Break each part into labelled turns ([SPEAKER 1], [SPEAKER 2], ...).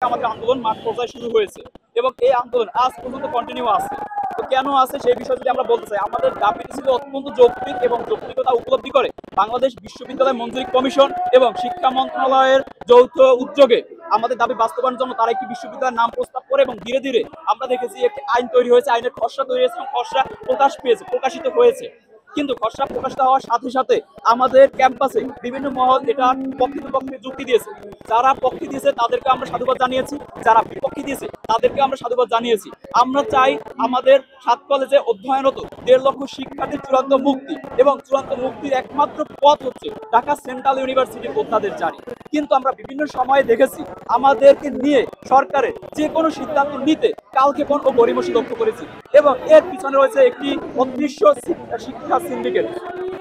[SPEAKER 1] আমাদের আন্দোলন মাঠ পর্যায়ে শুরু হয়েছে এবং এই আন্দোলন আজ পর্যন্ত কন্টিনিউ আছে। তো কেন আছে সেই বিষয়ে যদি আমরা বলতে চাই, আমাদের দাবিটি ছিল অত্যন্ত যৌক্তিক এবং যৌক্তিকতা উপলব্ধি করে বাংলাদেশ বিশ্ববিদ্যালয় মঞ্জুরি কমিশন এবং শিক্ষা মন্ত্রণালয়ের যৌথ উদ্যোগে আমাদের দাবি বাস্তবায়নের জন্য তারা একটি বিশ্ববিদ্যালয়ের নাম প্রস্তাব করে এবং ধীরে ধীরে আমরা দেখেছি একটি আইন তৈরি হয়েছে, আইনের খসড়া তৈরি হয়েছে এবং খসড়া প্রকাশিত হয়েছে। কিন্তু খসড়া প্রকাশিত হওয়ার সাথে সাথে আমাদের ক্যাম্পাসে বিভিন্ন মহল এটা পক্ষে বিপক্ষে যুক্তি দিয়েছে। যারা পক্ষে দিয়েছে তাদেরকে আমরা সাধুবাদ জানিয়েছি, যারা বিপক্ষে দিয়েছে তাদেরকে আমরা সাধুবাদ জানিয়েছি। আমরা চাই আমাদের 7 কলেজে অধ্যয়নরত 1.5 লক্ষ শিক্ষার্থীর চূড়ান্ত মুক্তি, এবং চূড়ান্ত মুক্তির একমাত্র পথ হচ্ছে ঢাকা সেন্ট্রাল ইউনিভার্সিটির অধ্যাদেশ জারি। কিন্তু আমরা বিভিন্ন সময়ে দেখেছি আমাদেরকে নিয়ে সরকারের যে কোনো সিদ্ধান্ত নিতে কালক্ষেপণ ও গড়িমসি লক্ষ্য করেছি, এবং এর পিছনে রয়েছে একটি অদৃশ্য শিক্ষা সিন্ডিকেট।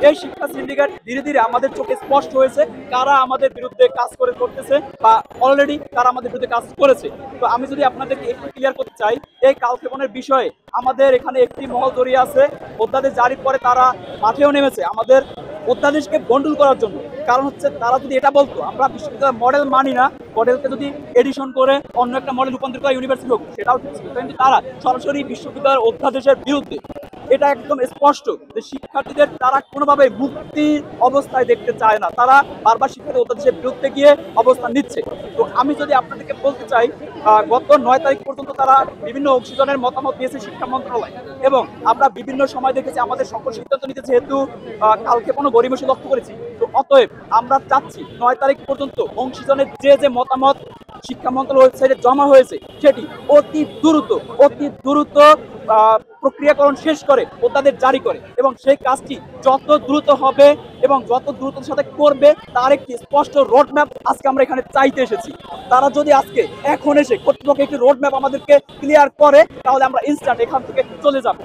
[SPEAKER 1] এই শিক্ষা সিন্ডিকেট ধীরে ধীরে আমাদের চোখে স্পষ্ট হয়েছে কারা আমাদের বিরুদ্ধে কাজ করতেছে বা অলরেডি কারা আমাদের বিরুদ্ধে কাজ করেছে। তো আমি যদি আপনাদেরকে একটু ক্লিয়ার করতে চাই, এই কালক্ষেপণের বিষয়ে আমাদের এখানে একটি মহল জড়িয়ে আছে। অধ্যাদেশ জারির পরে তারা মাঠেও নেমেছে আমাদের অধ্যাদেশকে বন্ডুল করার জন্য। কারণ হচ্ছে তারা যদি এটা বলতো আমরা বিশ্ববিদ্যালয়ের মডেল মানি না, মডেলকে যদি এডিশন করে অন্য একটা মডেল রূপান্তর করা ইউনিভার্সিটি হোক সেটাও ঠিক ছিল, কিন্তু তারা সরাসরি বিশ্ববিদ্যালয়ের অধ্যাদেশের বিরুদ্ধে। এটা একদম স্পষ্ট যে শিক্ষার্থীদের তারা কোনোভাবে মুক্তির অবস্থায় দেখতে চায় না, তারা বারবার শিক্ষার্থী অধ্যাদেশের বিরুদ্ধে গিয়ে অবস্থান নিচ্ছে। তো আমি যদি আপনাদেরকে বলতে চাই, গত 9 তারিখ পর্যন্ত তারা বিভিন্ন অংশীজনের মতামত দিয়েছে শিক্ষা মন্ত্রণালয়, এবং আমরা বিভিন্ন সময় দেখেছি আমাদের সকল সিদ্ধান্ত নিতে যেহেতু কালক্ষেপণ ও গড়িমসি লক্ষ্য করেছি। তো অতএব আমরা চাচ্ছি 9 তারিখ পর্যন্ত অংশীজনের যে মতামত শিক্ষা মন্ত্রণালয় ওয়েবসাইটে জমা হয়েছে সেটি অতি দ্রুত প্রক্রিয়াকরণ শেষ করে অধ্যাদেশ জারি করে, এবং সেই কাজটি যত দ্রুত হবে এবং যত দ্রুততার সাথে করবে তার একটি স্পষ্ট রোডম্যাপ আজকে আমরা এখানে চাইতে এসেছি। তারা যদি আজকে এখন এসে কর্তৃপক্ষ একটি রোডম্যাপ আমাদেরকে ক্লিয়ার করে তাহলে আমরা ইনস্ট্যান্ট এখান থেকে চলে যাব।